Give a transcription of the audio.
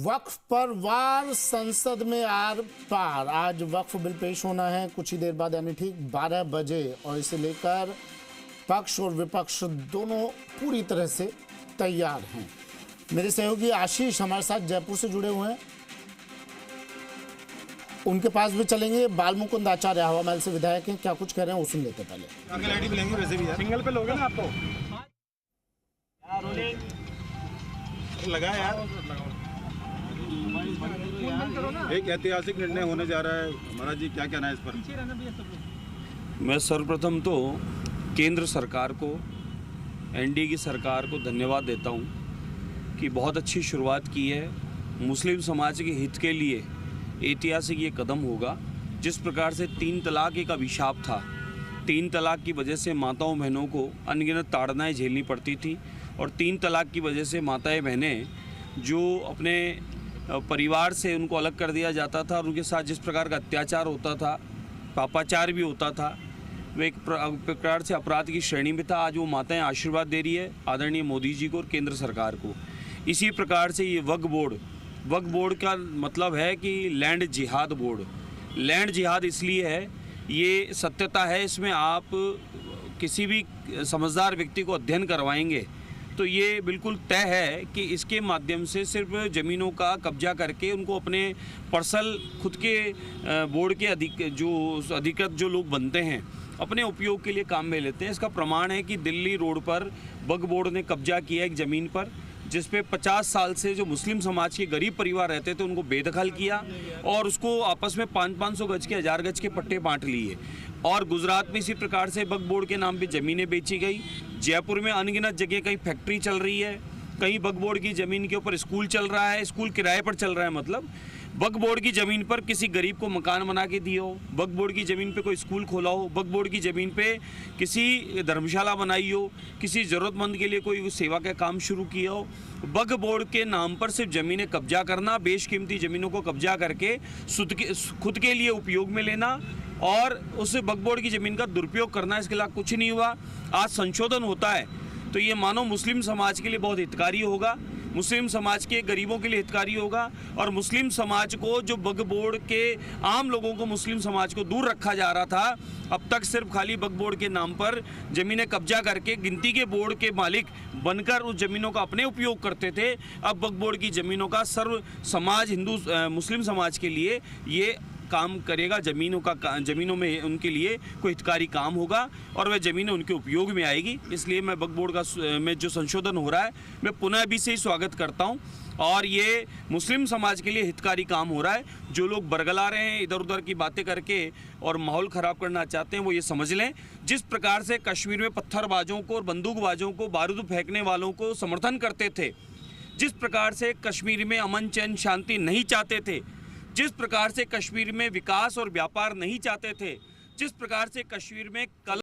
वक्फ पर वार, संसद में आर पार। आज वक्फ बिल पेश होना है कुछ ही देर बाद, यानी ठीक 12 बजे, और इसे लेकर पक्ष और विपक्ष दोनों पूरी तरह से तैयार हैं। मेरे सहयोगी आशीष हमारे साथ जयपुर से जुड़े हुए हैं, उनके पास भी चलेंगे। बाल मुकुंद आचार्य हवा महल से विधायक हैं, क्या कुछ कह रहे हैं वो सुन लेते पहले। वैसे भी सिंगल पे लोगे ना आप तो लगा यार। एक ऐतिहासिक निर्णय होने जा रहा है, महाराज जी क्या कहना है इस पर? मैं सर्वप्रथम तो केंद्र सरकार को, एनडीए की सरकार को धन्यवाद देता हूं कि बहुत अच्छी शुरुआत की है। मुस्लिम समाज के हित के लिए ऐतिहासिक ये कदम होगा। जिस प्रकार से 3 तलाक एक अभिशाप था, 3 तलाक की वजह से माताओं बहनों को अनगिनत ताड़नाएं झेलनी पड़ती थी, और 3 तलाक की वजह से माताएं बहनें जो अपने परिवार से उनको अलग कर दिया जाता था और उनके साथ जिस प्रकार का अत्याचार होता था, पापाचार भी होता था, वो एक प्रकार से अपराध की श्रेणी में था। आज वो माताएं आशीर्वाद दे रही है आदरणीय मोदी जी को और केंद्र सरकार को। इसी प्रकार से ये वक्फ बोर्ड का मतलब है कि लैंड जिहाद बोर्ड। लैंड जिहाद इसलिए है, ये सत्यता है, इसमें आप किसी भी समझदार व्यक्ति को अध्ययन करवाएंगे तो ये बिल्कुल तय है कि इसके माध्यम से सिर्फ ज़मीनों का कब्जा करके उनको अपने पर्सनल खुद के बोर्ड के अधिकृत जो लोग बनते हैं अपने उपयोग के लिए काम में लेते हैं। इसका प्रमाण है कि दिल्ली रोड पर वक्फ बोर्ड ने कब्जा किया एक ज़मीन पर, जिस पे 50 साल से जो मुस्लिम समाज के गरीब परिवार रहते थे उनको बेदखल किया और उसको आपस में 500-500 गज के 1000 गज के पट्टे बांट लिए। और गुजरात में इसी प्रकार से वक्फ बोर्ड के नाम पे ज़मीनें बेची गई। जयपुर में अनगिनत जगह कहीं फैक्ट्री चल रही है, कहीं वक्फ बोर्ड की ज़मीन के ऊपर स्कूल चल रहा है, स्कूल किराए पर चल रहा है। मतलब वक्फ बोर्ड की ज़मीन पर किसी गरीब को मकान बना के दिए हो, वक्फ बोर्ड की ज़मीन पे कोई स्कूल खोला हो, वक्फ बोर्ड की ज़मीन पे किसी धर्मशाला बनाई हो, किसी ज़रूरतमंद के लिए कोई सेवा का काम शुरू किया हो। वक्फ बोर्ड के नाम पर सिर्फ ज़मीनें कब्जा करना, बेशकीमती ज़मीनों को कब्जा करके खुद के लिए उपयोग में लेना और उस वक्फ बोर्ड की ज़मीन का दुरुपयोग करना, इसके खिलाफ कुछ नहीं हुआ। आज संशोधन होता है तो ये मानो मुस्लिम समाज के लिए बहुत हितकारी होगा, मुस्लिम समाज के गरीबों के लिए हितकारी होगा। और मुस्लिम समाज को, जो वक्फ बोर्ड के आम लोगों को, मुस्लिम समाज को दूर रखा जा रहा था, अब तक सिर्फ खाली वक्फ बोर्ड के नाम पर ज़मीनें कब्जा करके गिनती के बोर्ड के मालिक बनकर उस ज़मीनों का अपने उपयोग करते थे। अब वक्फ बोर्ड की ज़मीनों का सर्व समाज, मुस्लिम समाज के लिए ये काम करेगा। ज़मीनों में उनके लिए कोई हितकारी काम होगा और वह ज़मीनें उनके उपयोग में आएगी। इसलिए मैं वक्फ बोर्ड में जो संशोधन हो रहा है मैं पुनः अभी से ही स्वागत करता हूं, और ये मुस्लिम समाज के लिए हितकारी काम हो रहा है। जो लोग बरगला रहे हैं इधर उधर की बातें करके और माहौल ख़राब करना चाहते हैं, वो ये समझ लें, जिस प्रकार से कश्मीर में पत्थरबाजों को और बंदूकबाजों को, बारूद फेंकने वालों को समर्थन करते थे, जिस प्रकार से कश्मीर में अमन चैन शांति नहीं चाहते थे, जिस प्रकार से कश्मीर में विकास और व्यापार नहीं चाहते थे, जिस प्रकार से कश्मीर में कल